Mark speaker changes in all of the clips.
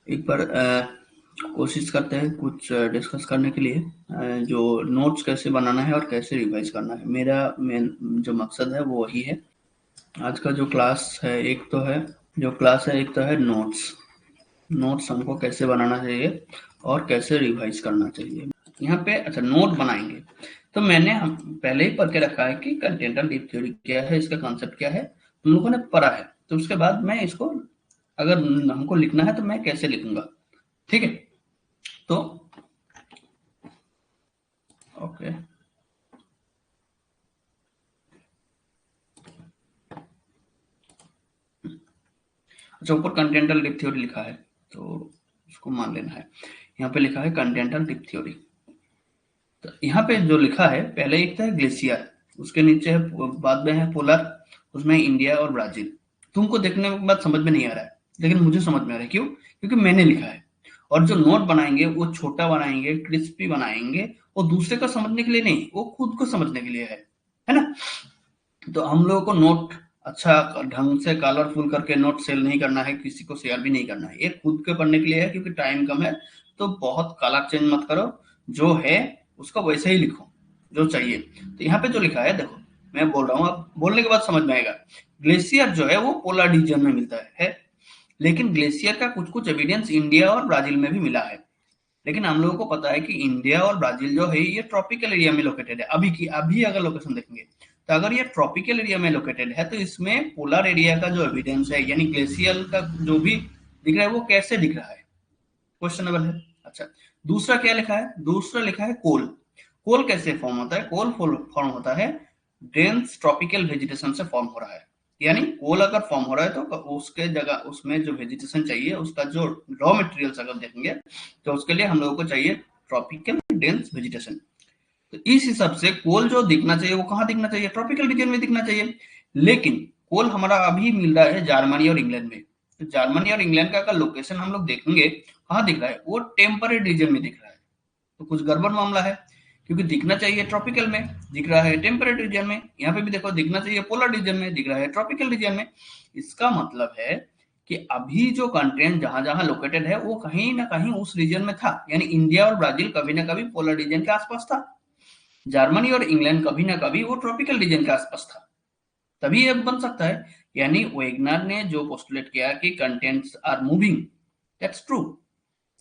Speaker 1: एक बार कोशिश करते हैं कुछ डिस्कस करने के लिए, जो नोट्स कैसे बनाना है और कैसे रिवाइज करना है। मेरा मेन जो मकसद है वो वही है। आज का जो क्लास है, एक तो है नोट्स। नोट्स हमको कैसे बनाना चाहिए और कैसे रिवाइज करना चाहिए। यहाँ पे अच्छा नोट बनाएंगे तो मैंने हम पहले ही पढ़ के रखा है कि कंटेंटल डीप थ्योरी क्या है, इसका कॉन्सेप्ट क्या है, तुम लोगों ने पढ़ा है। तो उसके बाद मैं इसको अगर हमको लिखना है तो मैं कैसे लिखूंगा, ठीक है। तो ओके, अच्छा ऊपर कंटेंटल डीप थ्योरी लिखा है तो उसको मान लेना है। यहाँ पे लिखा है कंटेंटल डीप थ्योरी। तो यहाँ पे जो लिखा है, पहले एक था ग्लेशियर, उसके नीचे है, बाद में है पोलर, उसमें इंडिया और ब्राजील। तुमको देखने के बाद समझ में नहीं आ रहा है, लेकिन मुझे समझ में आ रहा है। क्यों? क्योंकि मैंने लिखा है। और जो नोट बनाएंगे वो छोटा बनाएंगे, क्रिस्पी बनाएंगे। वो दूसरे को समझने के लिए नहीं, वो खुद को समझने के लिए है ना। तो हम लोगों को नोट अच्छा ढंग से कलरफुल करके नोट सेल नहीं करना है, किसी को शेयर भी नहीं करना है। ये खुद के पढ़ने के लिए है, क्योंकि टाइम कम है। तो बहुत कलर चेंज मत करो, जो है उसको वैसे ही लिखो जो चाहिए। तो यहाँ पे जो लिखा है देखो, मैं बोल रहा हूँ, अब बोलने के बाद समझ में आएगा। ग्लेशियर जो है वो पोलर रीजन में मिलता है, लेकिन ग्लेशियर का कुछ कुछ एविडेंस इंडिया और ब्राजील में भी मिला है। लेकिन हम लोगों को पता है कि इंडिया और ब्राजील जो है ये ट्रॉपिकल एरिया में लोकेटेड है। अभी अगर लोकेशन देखेंगे तो अगर ये ट्रॉपिकल एरिया में लोकेटेड है तो इसमें पोलर एरिया का जो एविडेंस है, यानी ग्लेशियल का जो भी दिख रहा है, वो कैसे दिख रहा है, क्वेश्चनेबल है। अच्छा, दूसरा क्या लिखा है? दूसरा लिखा है कोल। कोल कैसे फॉर्म होता है? कोल फॉर्म होता है डेंस ट्रॉपिकल वेजिटेशन से फॉर्म हो रहा है। यानी कोल अगर फॉर्म हो रहा है तो उसके जगह उसमें जो वेजिटेशन चाहिए, उसका जो रॉ मटेरियल्स अगर देखेंगे तो उसके लिए हम लोगों को चाहिए ट्रॉपिकल डेंस वेजिटेशन। तो इस हिसाब से कोल जो दिखना चाहिए वो कहाँ दिखना चाहिए? ट्रॉपिकल रीजन में दिखना चाहिए। लेकिन कोल हमारा अभी मिल रहा है जर्मनी और इंग्लैंड में। तो जर्मनी और इंग्लैंड का अगर लोकेशन हम लोग देखेंगे, कहाँ दिख रहा है? वो टेम्परेट रीजन में दिख रहा है। तो कुछ गड़बड़ मामला है, क्योंकि दिखना चाहिए ट्रॉपिकल में, दिख रहा है टेम्परेट रीजन में। यहाँ पे भी देखो, दिखना चाहिए पोलर रीजन में, दिख रहा है ट्रॉपिकल रीजन में। इसका मतलब है कि अभी जो कंटेंट जहां जहां लोकेटेड है वो कहीं ना कहीं उस रीजन में था। यानी इंडिया और ब्राजील कभी ना कभी पोलर रीजन के आसपास था, जर्मनी और इंग्लैंड कभी ना कभी वो ट्रॉपिकल रीजन के आसपास था। तभी ये बन सकता है। यानी वेगनर ने जो पोस्टुलेट किया कि continents are moving, that's true.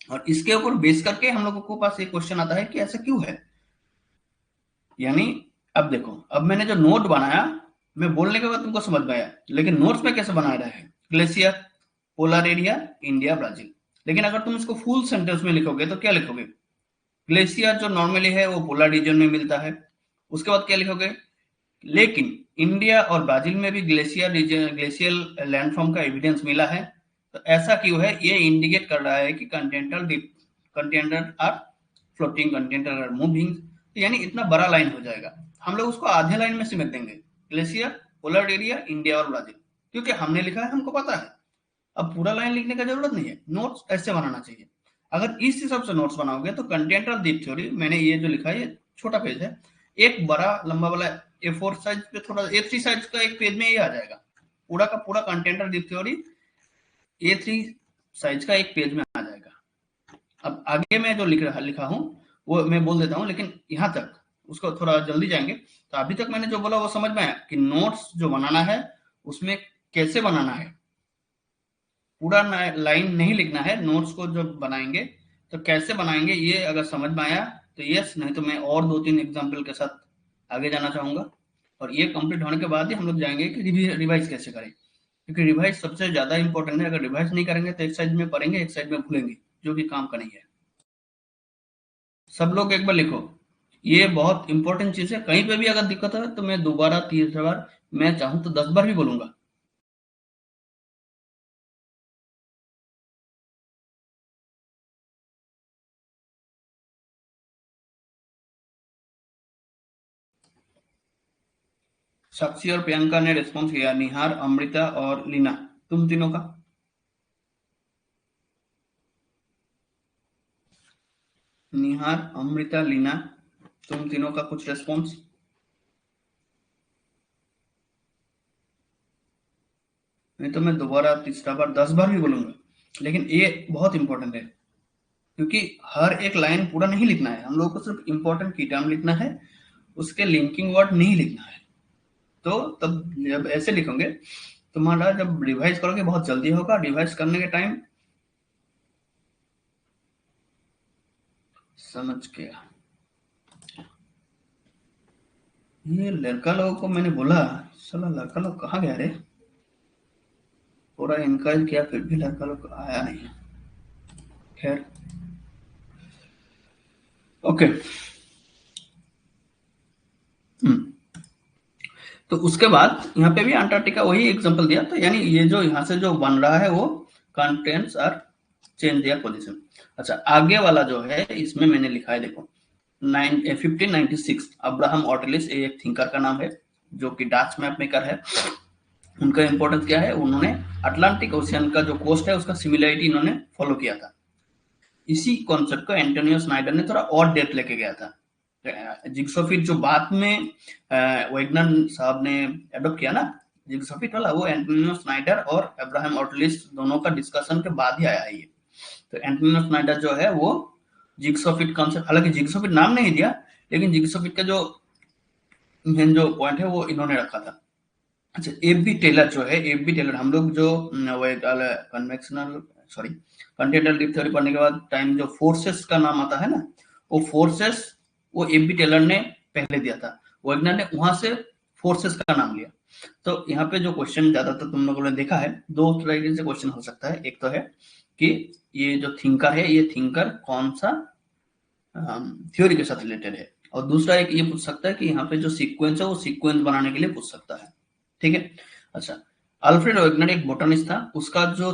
Speaker 1: और इसके ऊपर बेस करके हम लोगों को पास एक क्वेश्चन आता है कि ऐसा क्यों है। यानी अब देखो, अब मैंने जो नोट बनाया, मैं बोलने के बाद तुमको समझ में आया, लेकिन नोट्स में कैसे बना रहे हैं? Glacier, polar area, India, Brazil. लेकिन अगर तुम इसको फुल सेंटेंस में लिखोगे तो क्या लिखोगे? ग्लेशियर जो नॉर्मली है वो पोलर रीजन में मिलता है। उसके बाद क्या लिखोगे? लेकिन इंडिया और ब्राजील में भी ग्लेशियर रीजन, ग्लेशियल लैंडफॉर्म का एविडेंस मिला है। तो ऐसा क्यों है? ये इंडिकेट कर रहा है कि continents are floating, continents are moving. यानी इतना बड़ा लाइन हो जाएगा, हम लोग उसको आधे लाइन में सिमट देंगे। ग्लेशियर, पोलर एरिया, इंडिया और ब्राजील, क्योंकि हमने लिखा है, हमको पता है। अब पूरा लाइन लिखने का जरूरत नहीं है, नोट्स ऐसे बनाना चाहिए। अगर इस हिसाब से नोट्स बनाओगे तो कंटेंटल डीप थ्योरी, मैंने ये जो लिखा है ये छोटा पेज है, एक बड़ा लंबा वाला A4 साइज पे, थोड़ा A3 साइज का एक पेज में ये आ जाएगा। पूरा का पूरा कंटेंटल डीप थ्योरी A3 साइज का एक पेज में आ जाएगा। अब आगे मैं जो लिखा हूँ वो मैं बोल देता हूँ, लेकिन यहाँ तक उसको थोड़ा जल्दी जाएंगे। तो अभी तक मैंने जो बोला वो समझ में आया कि नोट्स जो बनाना है उसमें कैसे बनाना है। पूरा लाइन नहीं लिखना है, नोट्स को जो बनाएंगे तो कैसे बनाएंगे ये अगर समझ में आया तो यस, नहीं तो मैं और दो तीन एग्जाम्पल के साथ आगे जाना चाहूंगा। और ये कंप्लीट होने के बाद ही हम लोग जाएंगे कि रिवाइज कैसे करें, क्योंकि रिवाइज सबसे ज्यादा इंपॉर्टेंट है। अगर रिवाइज नहीं करेंगे तो एक साइड में पढ़ेंगे, एक साइड में भूलेंगे, जो कि काम का नहीं है। सब लोग एक बार लिखो, ये बहुत इंपॉर्टेंट चीज है। कहीं पे भी अगर दिक्कत है तो मैं दोबारा तीसरा बार, मैं चाहूँ तो 10 बार भी बोलूंगा। साक्षी और प्रियंका ने रिस्पॉन्स किया, निहार, अमृता और लीना, तुम तीनों का। निहार, अमृता, लीना, तुम तीनों का कुछ रेस्पॉन्स? नहीं तो मैं दोबारा तीसरा बार 10 बार भी बोलूंगा। लेकिन ये बहुत इंपॉर्टेंट है, क्योंकि हर एक लाइन पूरा नहीं लिखना है, हम लोग को सिर्फ इंपॉर्टेंट की टर्म लिखना है, उसके लिंकिंग वर्ड नहीं लिखना है। तो तब जब ऐसे लिखोगे, तुम्हारा जब रिवाइज करोगे बहुत जल्दी होगा। रिवाइज करने के टाइम समझ गया। ये लड़का लोगों को मैंने बोला, साला लड़का लोग कहाँ गया रे? पूरा इनकरेज किया फिर भी लड़का लोग आया नहीं। खैर, ओके। तो उसके बाद यहाँ पे भी अंटार्कटिका वही एग्जांपल दिया, तो यानी ये जो यहाँ से जो बन रहा है वो कंटेंट्स आर चेंज दिया पोजीशन। अच्छा, आगे वाला जो है इसमें मैंने लिखा है, देखो 1596 अब्राहम ऑर्टेलिस, एक थिंकर का नाम है जो कि डच मैप मेकर है। उनका इंपॉर्टेंस क्या है, उन्होंने अटलांटिक ओशियन का जो कोस्ट है उसका सिमिलरिटी इन्होंने फॉलो किया था। इसी कॉन्सेप्ट को एंटोनियो स्नाइडर ने थोड़ा और डेप्थ लेके गया था। जिग्सॉफिट जो बाद में वैज्ञान साहब ने एडॉप्ट किया ना, जिग्सॉफिट वाला, वो एंटोनियो स्नाइडर और अब्राहम ऑर्टेलिस दोनों का डिस्कशन के बाद ही आया है ये। तो एंटोनियो स्नाइडर जो है वो जिग्सॉफिट कॉन्सेप्ट, हालांकि जिग्सॉफिट नाम नहीं दिया, लेकिन जिग्सॉफिट का जो मेन जो पॉइंट है वो इन्होंने रखा था। अच्छा, एफ बी टेलर जो है, एफ बी टेलर हम लोग जो convectional sorry Continental drift theory पढ़ने के बाद टाइम जो फोर्सेस का नाम आता है ना, वो फोर्सेस वो एफ बी टेलर ने पहले दिया था। वैज्ञानिक ने वहां से फोर्सेस का नाम लिया। तो यहाँ पे जो क्वेश्चन ज्यादातर तुम लोगों ने देखा है, दो तरीके से क्वेश्चन हो सकता है। एक तो है कि ये जो थिंकर है, ये थिंकर कौन सा थ्योरी के साथ रिलेटेड है, और दूसरा एक ये पूछ सकता है कि यहाँ पे जो सीक्वेंस है वो सीक्वेंस बनाने के लिए पूछ सकता है। ठीक है। अच्छा, अल्फ्रेड वेगनर एक बोटनिस्ट था, उसका जो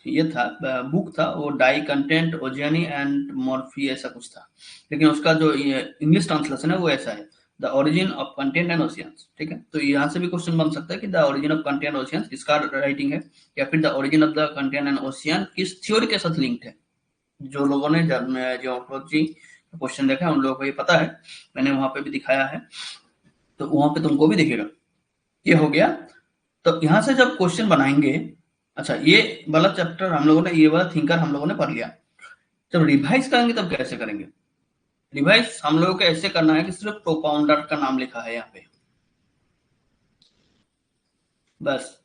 Speaker 1: ये था बुक था वो डाई कंटेंट ओजियनी एंड मॉर्फी ऐसा कुछ था, लेकिन उसका जो इंग्लिश ट्रांसलेशन है वो ऐसा है, the origin of content and oceans. ठीक है, तो यहाँ से भी क्वेश्चन बन सकता है कि the origin of content oceans किसका राइटिंग है, या फिर the origin of the content and ocean किस थ्योरी के साथ लिंक्ड है। जो लोगों ने जियोलॉजी क्वेश्चन देखा है उन लोगों को ये पता है, मैंने वहां पे भी दिखाया है, तो वहां पे तुमको भी दिखेगा। ये हो गया। तो यहां से जब क्वेश्चन बनाएंगे, अच्छा ये वाला चैप्टर हम लोगों ने, ये वाला थिंकर हम लोगों ने पढ़ लिया, जब रिवाइज करेंगे तब कैसे करेंगे? रिवाइज हम लोगों को ऐसे करना है कि सिर्फ प्रोपाउंडर का नाम लिखा है यहाँ पे, बस,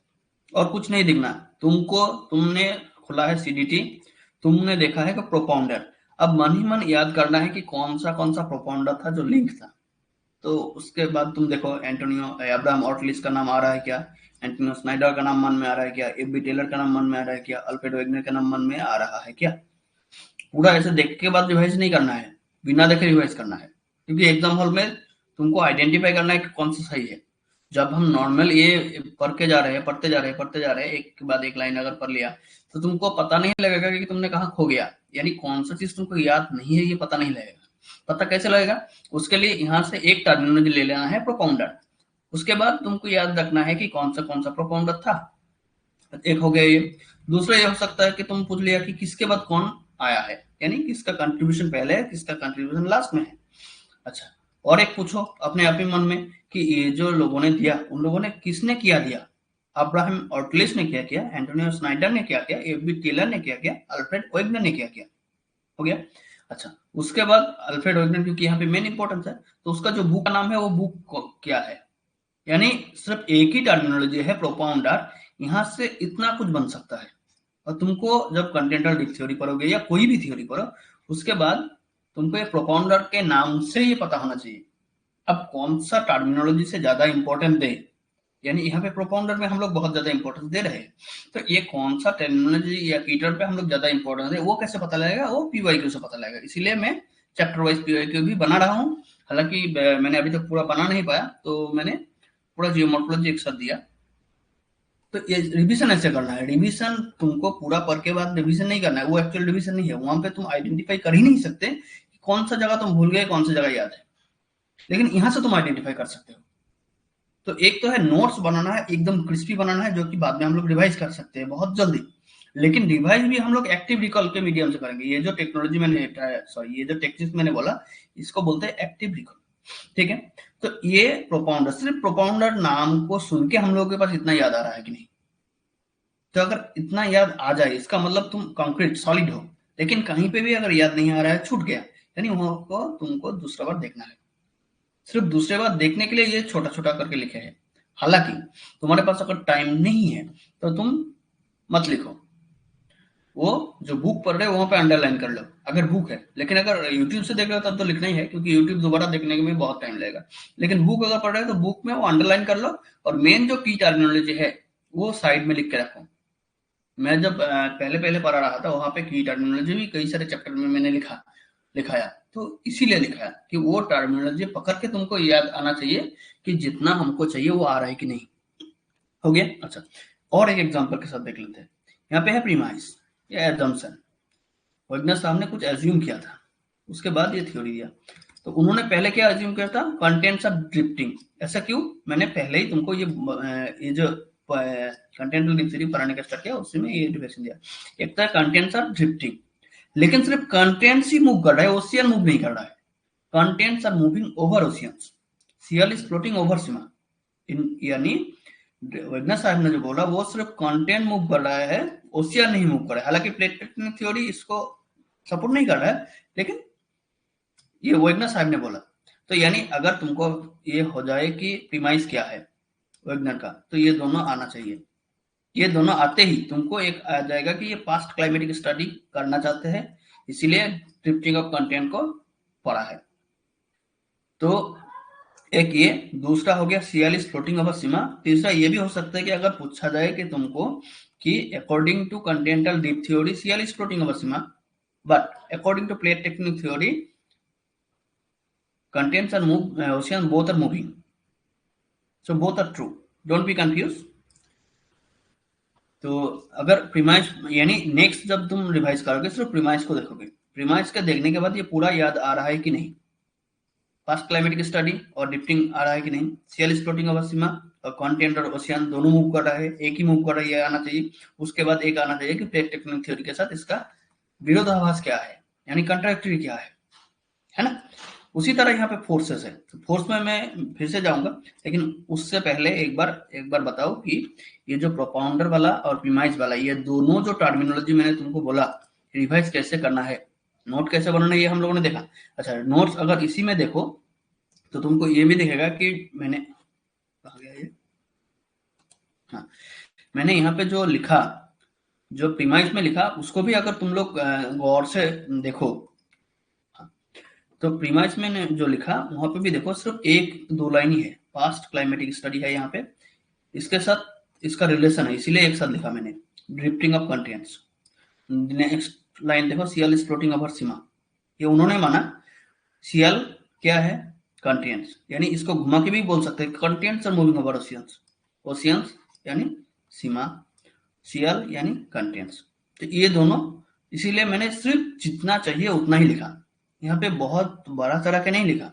Speaker 1: और कुछ नहीं दिखना तुमको। तुमने खुला है सीडीटी, तुमने देखा है कि प्रोपाउंडर, अब मन ही मन याद करना है कि कौन सा प्रोपाउंडर था जो लिंक था। तो उसके बाद तुम देखो एंटोनियो अब्राहम ऑर्टलिस का नाम आ रहा है क्या, एंटोनियो स्नाइडर का नाम मन में आ रहा है क्या, एफ बी टेलर का नाम मन में आ रहा है क्या, अल्फ्रेड वेगनर का नाम मन में आ रहा है क्या? पूरा ऐसे देख के बाद रिवाइज नहीं करना है, बिना देखे रिवाइज करना है, क्योंकि एग्जाम हॉल में तुमको आइडेंटिफाई करना है कि कौन सा सही है। जब हम नॉर्मल ये पढ़ के जा रहे हैं, पढ़ते जा रहे हैं, एक के बाद एक लाइन अगर पढ़ लिया, तो तुमको पता नहीं लगेगा कि तुमने कहाँ खो गया, यानी कौन सा चीज तुमको याद नहीं है ये पता नहीं लगेगा। पता कैसे लगेगा? उसके लिए यहाँ से एक टर्मिनोलॉजी ले लेना है, प्रोपाउंडर। उसके बाद तुमको याद रखना है कि कौन सा प्रोपाउंडर था। एक हो गया ये। दूसरा ये हो सकता है कि तुम पूछ लिया कि किसके बाद कौन आया है, यानी किसका कंट्रीब्यूशन पहले है, किसका कंट्रीब्यूशन लास्ट में है। अच्छा, और एक पूछो अपने आप ही मन में कि ये जो लोगों ने दिया, उन लोगों ने किसने किया दिया? अब्राहम ऑर्टलिस ने क्या किया, एंटोनियो स्नाइडर ने क्या किया, एफ बी टेलर ने क्या किया, अल्फ्रेड वेगनर ने क्या किया। हो गया। अच्छा, उसके बाद अल्फ्रेड वेगनर, क्योंकि यहाँ पे मेन इंपॉर्टेंस है, तो उसका जो बुक का नाम है वो बुक क्या है, यानी सिर्फ एक ही टर्मिनोलॉजी है प्रोपाउंडर, यहाँ से इतना कुछ बन सकता है। और तुमको जब कंटिनेंटल ड्रिफ्ट थ्योरी पढ़ोगे या कोई भी थ्योरी पढ़ो, उसके बाद तुमको ये प्रोपाउंडर के नाम से ये पता होना चाहिए। अब कौन सा टर्मिनोलॉजी से ज्यादा इंपॉर्टेंट दे, यानी यहाँ पे प्रोपाउंडर में हम लोग बहुत ज्यादा इंपॉर्टेंस दे रहे हैं, तो ये कौन सा टर्मिनोलॉजी या कीटर पे हम लोग ज्यादा इंपॉर्टेंस दे, वो कैसे पता लगेगा? वो पीवाईक्यू से पता लगेगा। इसीलिए मैं चैप्टर वाइज पीवाईक्यू भी बना रहा हूँ। हालांकि मैंने अभी तक पूरा बना नहीं पाया, तो मैंने पूरा जियोमॉर्फोलॉजी एक साथ दिया। तो ये रिवीजन ऐसे करना है, रिवीजन तुमको पूरा पढ़ के बाद रिवीजन नहीं करना है, वो एक्चुअल रिवीजन नहीं है। वहां पे तुम आइडेंटिफाई कर ही नहीं सकते कि कौन सा जगह तुम भूल गए, कौन सा जगह याद है, लेकिन यहाँ से तुम आइडेंटिफाई कर सकते हो। तो एक तो है नोट्स बनाना है, एकदम क्रिस्पी बनाना है, जो कि बाद में हम लोग रिवाइज कर सकते हैं बहुत जल्दी। लेकिन रिवाइज भी हम लोग एक्टिव रिकॉल के मीडियम से करेंगे। ये जो टेक्नोलॉजी मैंने सॉरी ये जो टेक्निक मैंने बोला, इसको बोलते हैं एक्टिव रिकॉल। ठीक है, तो ये प्रोपाउंडर, सिर्फ प्रोपाउंडर नाम को सुन के हम लोगों के पास इतना याद आ रहा है कि नहीं? तो अगर इतना याद आ जाए इसका मतलब तुम कंक्रीट सॉलिड हो। लेकिन कहीं पे भी अगर याद नहीं आ रहा है, छूट गया, यानी वहां को तुमको दूसरा बार देखना है। सिर्फ दूसरे बार देखने के लिए ये छोटा छोटा करके लिखे हैं। हालांकि तुम्हारे पास अगर टाइम नहीं है तो तुम मत लिखो, वो जो बुक पढ़ रहे हो वहां पे अंडरलाइन कर लो अगर बुक है। लेकिन अगर यूट्यूब से देख रहे हो तब तो लिखना ही है, क्योंकि यूट्यूब दोबारा देखने में बहुत टाइम लगेगा। लेकिन बुक अगर पढ़ रहे हो तो बुक में वो अंडरलाइन कर लो, और मेन जो की टर्मिनोलॉजी है वो साइड में लिख के रखो। मैं जब पहले पहले पढ़ा रहा था वहां पे की टर्मिनोलॉजी भी कई सारे चैप्टर में मैंने लिखाया, तो इसीलिए लिखाया कि वो टर्मिनोलॉजी पकड़ के तुमको याद आना चाहिए कि जितना हमको चाहिए वो आ रहा है कि नहीं। हो गया। अच्छा, और एक एग्जांपल के साथ देख लेते हैं। यहाँ पे है प्रीमाइस या एजम्पशन। वैज्ञानिक साहब ने कुछ एज्यूम किया था, उसके बाद ये थ्योरी दिया। तो उन्होंने पहले क्या एज्यूम किया था, कंटेंट्स आर ड्रिफ्टिंग। ऐसा क्यों, मैंने पहले ही तुमको ये जो कंटेंट थ्योरी पढ़ाने का स्टार्ट किया उसमें ये डिफिनेशन दिया। एक तो कंटेंट्स आर ड्रिफ्टिंग, लेकिन सिर्फ कंटेंट्स ही मूव कर रहा है, ओशियन मूव नहीं कर रहा है। Continents are moving over oceans, sial is floating over sima. यानी वैज्ञानिक साहब ने जो बोला वो सिर्फ कंटेंट मूव कर रहा है, ओशियन नहीं मूव कर रहा है। हालांकि प्लेट टेक्टोनिक थ्योरी इसको सपोर्ट नहीं कर रहा है, लेकिन ये वैज्ञानिक साहब ने बोला। तो यानी अगर तुमको ये हो जाए कि प्रीमाइस क्या है वैज्ञानिक का, तो ये दोनों आना चाहिए। ये दोनों आते ही तुमको एक आ जाएगा कि ये पास्ट क्लाइमेटिक स्टडी करना चाहते हैं, इसीलिए ड्रिफ्टिंग ऑफ कंटेंट को पढ़ा है। तो एक ये, दूसरा हो गया सीएल इज फ्लोटिंग ओवर सीमा। तीसरा ये भी हो सकता है कि अगर पूछा जाए कि तुमको कि according to continental drift theory sial is floating over sima, but according to plate tectonic theory continents are move ocean both are moving, so both are true, don't be confuse. तो अगर प्रीमाइस यानी next जब तुम revise करोगे सिर्फ premise को देखोगे, premise का देखने के बाद ये पूरा याद आ रहा है कि नहीं, पास्ट क्लाइमेटिक स्टडी और ड्रिफ्टिंग आ रहा है कि नहीं, सीएल इज फ्लोटिंग ओवर सीमा और कॉन्टिनेंट और ओशियन दोनों मूव कर रहा है, एक ही मूव कर रहा है, ये आना चाहिए। उसके बाद एक आना चाहिए कि प्लेट टेक्टोनिक थ्योरी के साथ इसका विरोधाभास क्या है, यानी कंट्राडिक्टरी क्या है ना। उसी तरह यहाँ पे फोर्सेस है, तो फोर्स में मैं फिर से जाऊंगा, लेकिन उससे पहले एक बार बताओ कि ये जो प्रोपाउंडर वाला और प्रीमाइस वाला, ये दोनों जो टर्मिनोलॉजी मैंने तुमको बोला रिवाइज कैसे करना है, नोट कैसे बनाना है, ये हम लोगों ने देखा। अच्छा, नोट्स अगर इसी में देखो तो तुमको ये भी दिखेगा कि मैंने कहा गया ये, हाँ, मैंने यहाँ पे जो लिखा, जो प्रीमाइस में लिखा उसको भी अगर तुम लोग गौर से देखो, तो प्रीमाइस में जो लिखा वहां पे भी देखो सिर्फ एक दो लाइन ही है, पास्ट क्लाइमेटिक स्टडी है यहाँ पे, इसके साथ इसका रिलेशन है, इसीलिए एक साथ लिखा मैंने, drifting of contents. Next line देखो, सीएल इज फ्लोटिंग ओवर सीमा, ये उन्होंने माना सीएल क्या है, कंटेंट्स, यानी इसको घुमा के भी बोल सकते हैं, continents are moving over oceans, oceans यानी सीमा, सीएल यानी कंटेंट्स। तो ये दोनों, इसीलिए मैंने सिर्फ जितना चाहिए उतना ही लिखा, यहाँ पे बहुत बड़ा तरह के नहीं लिखा,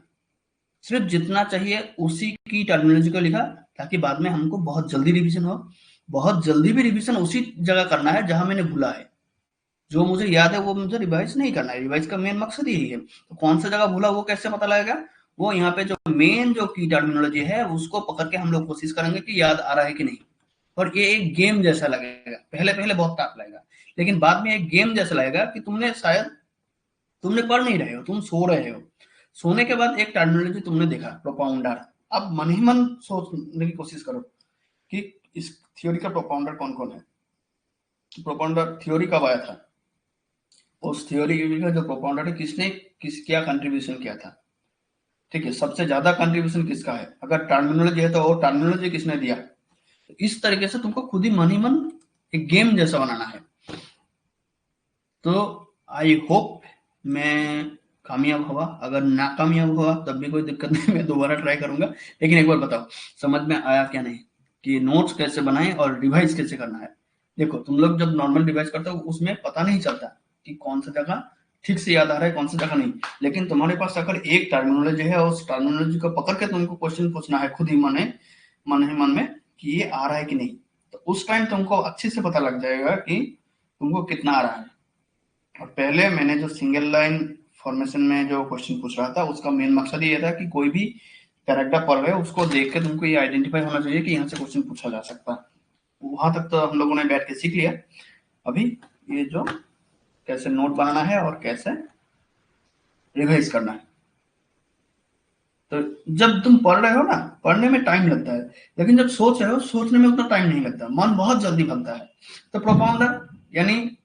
Speaker 1: सिर्फ जितना चाहिए उसी की टर्मिनोलॉजी को लिखा, ताकि बाद में हमको बहुत जल्दी रिवीजन हो। बहुत जल्दी भी रिवीजन उसी जगह करना है जहां मैंने भूला है, जो मुझे याद है वो मुझे रिवाइज नहीं करना है, रिवाइज का मेन मकसद यही है। तो कौन सा जगह भूला वो कैसे पता लगेगा, वो यहाँ पे जो मेन जो की टर्मिनोलॉजी है उसको पकड़ के हम लोग कोशिश करेंगे कि याद आ रहा है कि नहीं। और ये एक गेम जैसा लगेगा, पहले पहले बहुत टफ लगेगा, लेकिन बाद में एक गेम जैसा लगेगा कि तुमने शायद तुमने पढ़ नहीं रहे हो, तुम सो रहे हो, सोने के बाद एक टर्मिनोलॉजी तुमने देखा प्रोपाउंडर, अब मन ही मन सोचने की कोशिश करो कि इस थ्योरी का प्रोपाउंडर कौन कौन है, प्रोपाउंडर थ्योरी कब आया था, उस थ्योरी का जो प्रोपाउंडर है किसने क्या कंट्रीब्यूशन किया था, ठीक है, सबसे ज्यादा कंट्रीब्यूशन किसका है, अगर टर्मिनोलॉजी है तो वो टर्मिनोलॉजी किसने दिया। इस तरीके से तुमको खुद ही मन एक गेम जैसा बनाना है। तो आई होप मैं कामयाब हुआ, अगर नाकामयाब हुआ तब भी कोई दिक्कत नहीं, मैं दोबारा ट्राई करूंगा। लेकिन एक बार बताओ समझ में आया क्या नहीं, कि नोट्स कैसे बनाएं और रिवाइज कैसे करना है। देखो तुम लोग जब नॉर्मल रिवाइज करते हो उसमें पता नहीं चलता कि कौन सा जगह ठीक से याद आ रहा है कौन सा जगह नहीं, लेकिन तुम्हारे पास अगर एक टर्मिनोलॉजी है उस टर्मिनोलॉजी को पकड़ के तुमको क्वेश्चन पूछना है खुद ही मन में कि ये आ रहा है कि नहीं, तो उस टाइम तुमको अच्छे से पता लग जाएगा कि तुमको कितना आ रहा है। और पहले मैंने जो सिंगल लाइन फॉर्मेशन में जो क्वेश्चन पूछ रहा था उसका मेन मकसद ये था कि कोई भी पैराग्राफ पढ़ रहे हो उसको देख के तुमको ये आइडेंटिफाई होना चाहिए कि यहाँ से क्वेश्चन पूछा जा सकता है। वहां तक तो हम लोगों ने बैठ के सीख लिया। अभी ये जो कैसे नोट बनाना है और कैसे रिवाइज करना है। तो जब तुम पढ़ रहे हो ना, पढ़ने में टाइम लगता है, लेकिन जब सोच रहे हो, सोचने में उतना टाइम नहीं लगता, मन बहुत जल्दी भरता है। तो प्रोपाउंडर यानी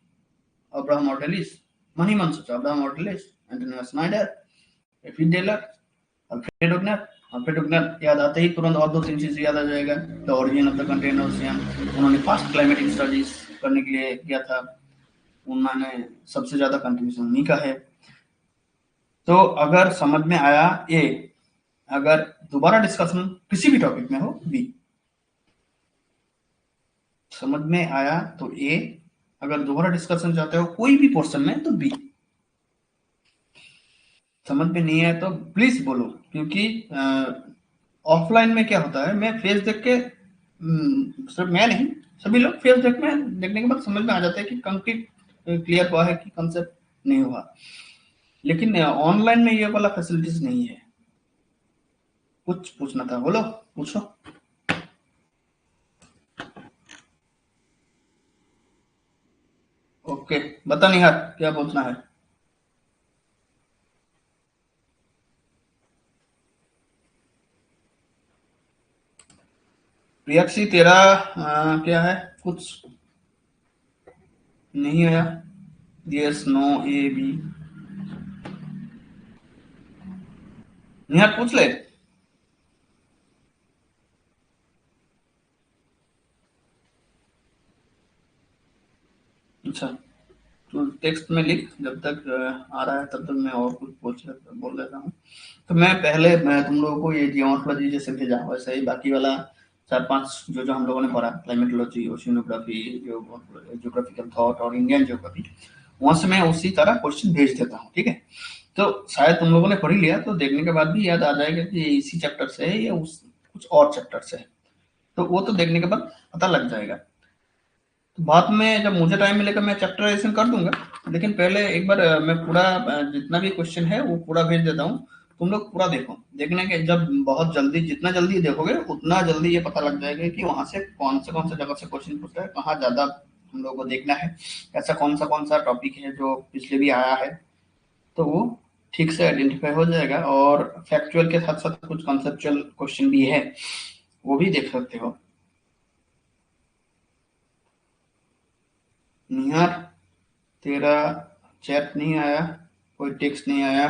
Speaker 1: अब्राहम ऑर्टेलिस, मन ही मन सोचा Abraham Ortelius, Antonio Snider, F B Taylor, Alfred Wegener. Alfred Wegener याद आते ही तुरंत और दो तीन चीज याद आ जाएगा। The origin of the container ocean, उन्होंने फास्ट क्लाइमेटिक स्टडीज करने के लिए किया था, उन्होंने सबसे ज्यादा कंट्रीब्यूशन उन्हीं का है। तो अगर समझ में आया ए, अगर दोबारा डिस्कशन किसी भी टॉपिक में हो बी, समझ में आया तो ए, अगर दोबारा डिस्कशन चाहते हो कोई भी पोर्शन में तो बी, समझ में नहीं आया तो प्लीज बोलो, क्योंकि ऑफलाइन में क्या होता है, मैं फेस देख के सिर्फ मैं नहीं, सभी लोग फेस देखने के बाद समझ में आ जाता है कि कंक्रीट क्लियर हुआ है कि कंसेप्ट नहीं हुआ। लेकिन ऑनलाइन में ये वाला फैसिलिटीज नहीं है। कुछ पूछना था, बोलो, पूछो। ओके, बता निहार क्या पूछना है। प्रियक्षी तेरा क्या है, कुछ नहीं आया? यस, नो, ए, बी। निहार पूछ ले। अच्छा, तो टेक्स्ट में लिख, जब तक आ रहा है तब तक मैं और कुछ बोल देता हूँ। तो मैं तुम लोगों को ये जियोमॉर्फोलॉजी जैसे भेजा वैसे ही बाकी वाला चार पांच जो जो हम लोगों ने पढ़ा, क्लाइमेटोलॉजी, ओशिनोग्राफी, जियोग्राफिकल थॉट और इंडियन जियोग्राफी, वहां से मैं उसी तरह क्वेश्चन भेज देता हूँ, ठीक है। तो शायद तुम लोगों ने पढ़ ही लिया, तो देखने के बाद भी याद आ जाएगा कि ये इसी चैप्टर से है या उस कुछ और चैप्टर से है। तो वो तो देखने के बाद पता लग जाएगा। तो बाद में जब मुझे टाइम मिलेगा मैं चैप्टराइजेशन कर दूंगा। लेकिन पहले एक बार मैं पूरा जितना भी क्वेश्चन है वो पूरा भेज देता हूँ। तुम लोग पूरा देखो, देखने के जब बहुत जल्दी, जितना जल्दी देखोगे उतना जल्दी ये पता लग जाएगा कि वहां से कौन सा जगह से क्वेश्चन पूछ रहा है, कहाँ ज्यादा हम लोग को देखना है, ऐसा कौन सा टॉपिक है जो पिछले भी आया है। तो वो ठीक से आइडेंटिफाई हो जाएगा। और फैक्चुअल के साथ साथ कुछ कॉन्सेप्चुअल क्वेश्चन भी है, वो भी देख सकते हो। निहार तेरा चैट नहीं आया, कोई टेक्स्ट नहीं आया,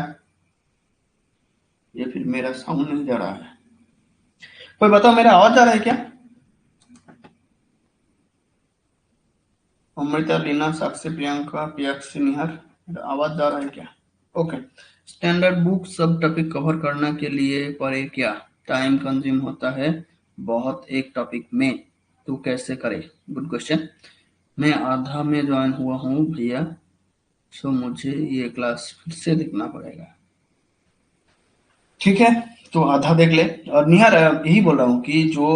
Speaker 1: या फिर मेरा साउंड नहीं जा रहा है? कोई बताओ, मेरा आवाज जा रहा है क्या? अमृता, लीना, साक्षी, प्रियंका, प्रियक्षी, निहार, मेरा आवाज जा रहा है क्या? ओके। स्टैंडर्ड बुक सब टॉपिक कवर करने के लिए करे क्या? टाइम कंज्यूम होता है बहुत एक टॉपिक में, तो कैसे करे? Good question. मैं आधा में ज्वाइन हुआ हूँ भैया, सो मुझे ये क्लास फिर से देखना पड़ेगा। ठीक है, तो आधा देख ले। और निहार यही बोल रहा हूँ कि जो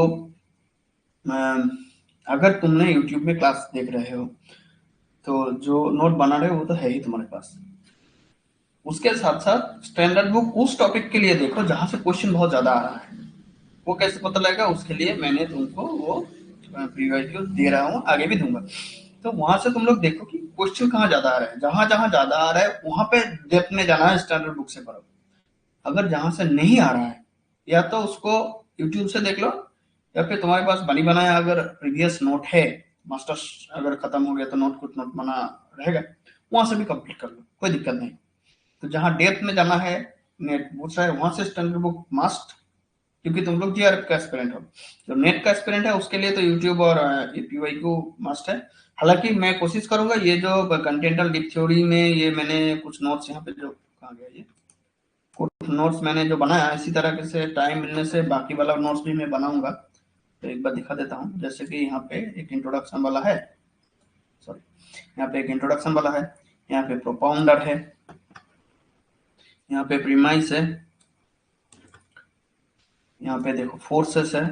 Speaker 1: अगर तुमने यूट्यूब में क्लास देख रहे हो, तो जो नोट बना रहे हो वो तो है ही तुम्हारे पास। उसके साथ साथ स्टैंडर्ड बुक उस टॉपिक के लिए देखो जहां से क्वेश्चन बहुत ज्यादा आ रहा है। वो कैसे पता लगेगा, उसके लिए मैंने तुमको वो प्रीवियस दे रहा हूँ, आगे भी दूंगा। तो वहां से तुम लोग देखो कि क्वेश्चन कहाँ ज्यादा आ रहा है, जहां जहां ज्यादा आ रहा है वहां पे डेप्थ में जाना है, स्टैंडर्ड बुक से पढ़ो। अगर जहां से नहीं आ रहा है, या तो उसको यूट्यूब से देख लो, या फिर तुम्हारे पास बनी बनाया अगर प्रीवियस नोट है, मास्टर्स अगर खत्म हो गया तो नोट कुछ नोट बना रहेगा, वहां से भी कंप्लीट कर लो, कोई दिक्कत नहीं। तो जहां डेप्थ में जाना है, नेट पूछ रहा है, वहां से स्टैंडर्ड बुक मस्ट, क्योंकि तुम लोग जीआरएफ का एस्पिरेंट हो। जो नेट का एस्पिरेंट है उसके लिए तो यूट्यूब और एपीवाई को मस्ट है। हालांकि मैं कोशिश करूंगा ये जो कंटेंटल डीप थ्योरी में ये मैंने कुछ नोट्स यहाँ पे जो कहा गया, ये कुछ नोट्स मैंने जो बनाया, इसी तरह के से टाइम मिलने से बाकी वाला नोट्स भी मैं बनाऊंगा। तो एक बार दिखा देता हूँ, जैसे कि यहाँ पे एक इंट्रोडक्शन वाला है, सॉरी, यहाँ पे एक इंट्रोडक्शन वाला है, यहाँ पे प्रोपाउंडर है, यहाँ पे प्रीमाइस है, यहाँ पे देखो फोर्सेस है,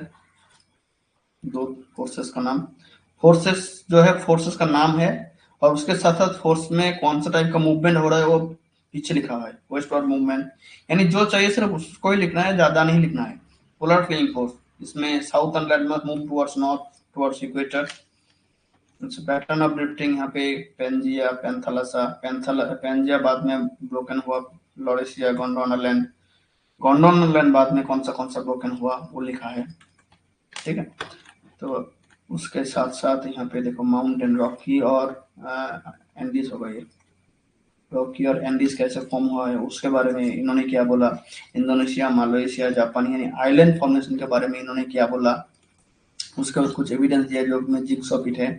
Speaker 1: दो फोर्सेस का नाम, फोर्सेस जो है फोर्सेस का नाम है, और उसके साथ साथ फोर्स में कौन सा टाइप का मूवमेंट हो रहा है वो पीछे लिखा हुआ है, वेस्टवर्ड मूवमेंट। यानी जो चाहिए सिर्फ उसको ही लिखना है, ज्यादा नहीं लिखना है। पोलर फ्लिंग फोर्स, इसमें south and landmark move towards north, towards equator. Pattern of drifting यहाँ पे पेंजिया, पैंथालसा, पेंजिया बाद में ब्रोकन हुआ, लॉरेशिया, गोंडवानालैंड, गोंडवानालैंड बाद में कौन सा ब्रोकन हुआ वो लिखा है, ठीक है। तो उसके साथ साथ यहाँ पे देखो माउंटेन, रॉकी और एंडीज होगा, ये रॉकी और एंडीज कैसे फॉर्म हुआ है उसके बारे में इन्होंने क्या बोला। इंडोनेशिया, मलेशिया, जापान यानी आइलैंड फॉर्मेशन के बारे में इन्होंने क्या बोला। उसके बाद कुछ एविडेंस दिया जो में जिग्सॉ पिट है,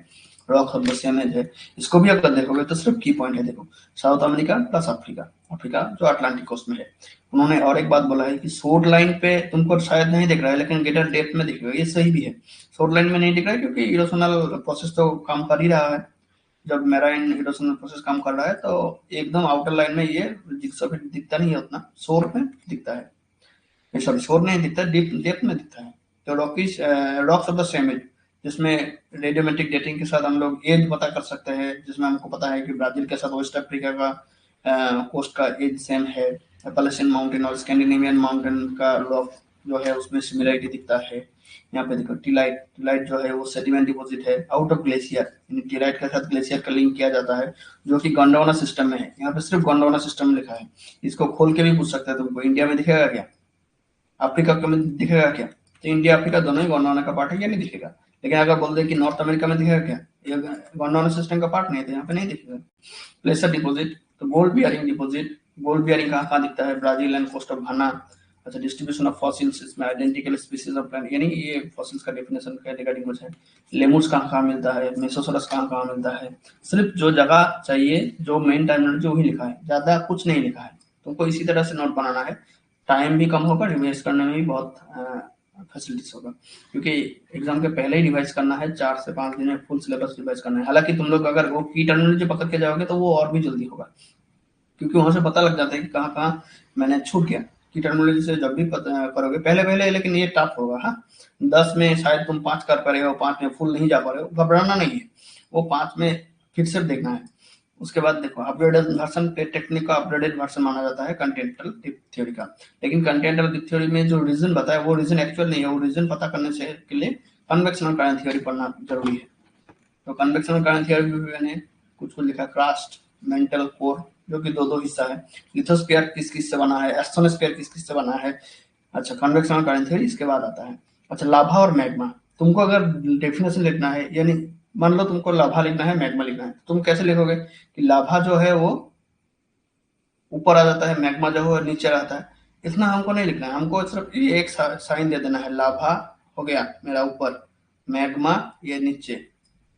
Speaker 1: रॉक ऑफ द सेमेज है। इसको भी अगर देखोगे तो सिर्फ की पॉइंट है, देखो साउथ अमेरिका प्लस अफ्रीका जो अटलांटिक कोस्ट में है। उन्होंने और एक बात बोला है कि शोर लाइन पे तुमको शायद नहीं दिख रहा है लेकिन ग्रेटर डेप्थ में दिखेगा, ये सही भी है। शोर लाइन में नहीं दिख रहा है क्योंकि इरोशनल प्रोसेस तो काम कर ही रहा है। जब मेराइन इरोशनल प्रोसेस काम कर रहा है तो एकदम आउटर लाइन में ये जिग्सॉ पिट दिखता नहीं है, उतना शोर में दिखता है, सॉरी शोर नहीं दिखता, डेप्थ में दिखता है। तो रॉक्स ऑफ द सेमेज जिसमें रेडियोमेट्रिक डेटिंग के साथ हम लोग एज पता कर सकते हैं, जिसमें हमको पता है कि ब्राजील के साथ वेस्ट अफ्रीका का कोस्ट का एज सेम है। एपलेशियन माउंटेन और स्कैंडिनेवियन माउंटेन का रॉक जो है उसमें सिमिलरिटी दिखता है। यहाँ पे देखो टीलाइट जो है वो सेडिमेंट डिपॉजिट है आउट ऑफ ग्लेशियर, टीलाइट के साथ ग्लेशियर का लिंक किया जाता है जो कि गोंडवाना सिस्टम में है। यहाँ पे सिर्फ गोंडवाना सिस्टम लिखा है, इसको खोल के भी पूछ सकते हैं तुमको, इंडिया में दिखेगा क्या, अफ्रीका में दिखेगा क्या। तो इंडिया अफ्रीका दोनों ही गोंडवाना का पार्ट है, या नहीं दिखेगा। लेकिन अगर बोल दे कि नॉर्थ अमेरिका में दिखेगा क्या, ये गोंडवाना सिस्टम का पार्ट नहीं है तो यहाँ पे नहीं दिखेगा। प्लेसर डिपॉजिट, तो gold bearing deposit, gold bearing कहाँ दिखता है, Brazil and coast of Ghana. अच्छा, डिस्ट्रीब्यूशन ऑफ फॉसिल्स, इसमें आइडेंटिकल स्पीसीज ऑफ प्लांट, यानी ये फॉसिल्स का डेफिनेशन का रिगार्डिंग कुछ है। लेमुर्स कहाँ मिलता है, मेसोसोरस कहाँ मिलता है। सिर्फ जो जगह चाहिए, जो मेन टर्मिनोलॉजी वही लिखा है, ज्यादा कुछ नहीं लिखा है। तुमको इसी तरह से नोट बनाना है, टाइम भी कम होगा, रिवाइज करने में भी बहुत फैसिलिटीज होगा, क्योंकि एग्जाम के पहले ही रिवाइज करना है, 4 से 5 दिन में फुल सिलेबस रिवाइज करना है। हालांकि तुम लोग अगर वो की टर्मिनोलॉजी पकड़ के जाओगे तो वो और भी जल्दी होगा, क्योंकि वहां से पता लग जाता है कि कहाँ मैंने छूट गया। की टर्मिनोलॉजी से जब भी करोगे पहले लेकिन ये टफ होगा। हाँ, 10 में शायद तुम 5 कर पा रहे हो, 5 में फुल नहीं जा पा रहे हो, घबराना नहीं है, वो 5 में फिर से देखना है। उसके बाद देखो अपग्रेडेड वर्जन पे, टेक्निक का अपग्रेडेड वर्जन माना जाता है कंटिनेंटल डिप्थ थ्योरी का। लेकिन कंटिनेंटल डिप्थ थ्योरी में जो रीजन बताया वो रीजन एक्चुअल नहीं है, वो रीजन पता करने से के लिए कन्वेक्शनल करंट थ्योरी पढ़ना जरूरी है। तो कन्वेक्शनल करंट थ्योरी में मैंने कुछ लिखा, क्रस्ट, मेंटल कोर, जो कि दो हिस्सा है। लिथोस्फीयर किस से बना है, एस्ट्रोनोस्फीयर किस से बना है। अच्छा, कन्वेक्शनल करंट थ्योरी इसके बाद आता है। अच्छा, लाभा और मैग्मा, तुमको अगर डेफिनेशन लिखना है, यानी मान लो तुमको लाभा लिखना है, मैग्मा लिखना है, तुम कैसे लिखोगे कि लाभा जो है वो ऊपर आ जाता है, मैग्मा जो है नीचे रहता है। इतना हमको नहीं लिखना है, हमको सिर्फ ये एक साइन दे देना है, लाभा हो गया मेरा ऊपर, मैग्मा ये नीचे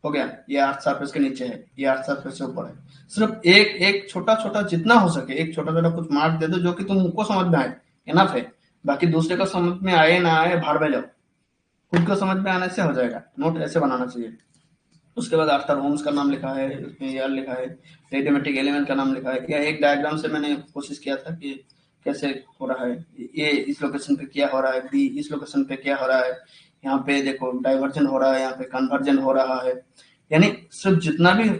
Speaker 1: हो गया, ये अर्थ सरफेस के नीचे है, ये अर्थ सरफेस से ऊपर है। सिर्फ एक छोटा जितना हो सके एक छोटा कुछ मार्क दे दो जो कि तुमको समझ में आए, इनफ है। बाकी दूसरे को समझ में आए ना आए भाड़ में जाओ, खुद को समझ में आने से हो जाएगा। नोट ऐसे बनाना चाहिए। उसके बाद आर्थर होम्स का नाम लिखा है, उसमें यार लिखा है, रेडियोमेट्रिक एलिमेंट का नाम लिखा है। या एक डायग्राम से मैंने कोशिश किया था कि कैसे हो रहा है, ए इस लोकेशन पे क्या हो रहा है, बी इस लोकेशन पे क्या हो रहा है, यहाँ पे देखो डाइवर्जन हो रहा है, यहाँ पे कन्वर्जन हो रहा है। यानी सिर्फ जितना भी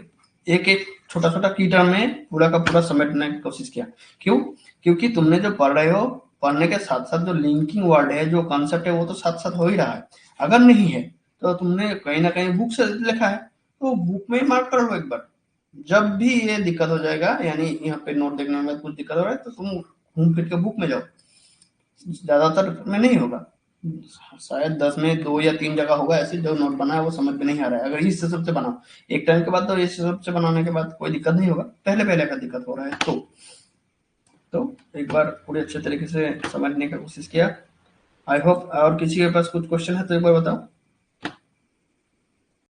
Speaker 1: एक छोटा की टर्म में पूरा का पूरा समेटने की कोशिश किया। क्यों? क्योंकि तुमने जो पढ़ रहे हो, पढ़ने के साथ साथ जो लिंकिंग वर्ड है, जो कॉन्सेप्ट है, वो तो साथ साथ हो ही रहा है। अगर नहीं है तो तुमने कहीं ना कहीं बुक से लिखा है तो बुक में मार्क कर लो एक बार। जब भी ये दिक्कत हो जाएगा, यानी यहाँ पे नोट देखने में कुछ दिक्कत हो रहा है, तो तुम घूम फिर के बुक में जाओ, ज्यादातर में नहीं होगा, शायद 10 में 2 या 3 जगह होगा ऐसे जो नोट बना है वो समझ में नहीं आ रहा है। अगर इस हिसाब से बनाओ एक टाइम के बाद, तो इस हिसाब से बनाने के बाद कोई दिक्कत नहीं होगा। पहले का दिक्कत हो रहा है तो एक बार पूरे अच्छे तरीके से समझने की कोशिश किया। I hope. और किसी के पास कुछ क्वेश्चन है तो एक बार बताओ।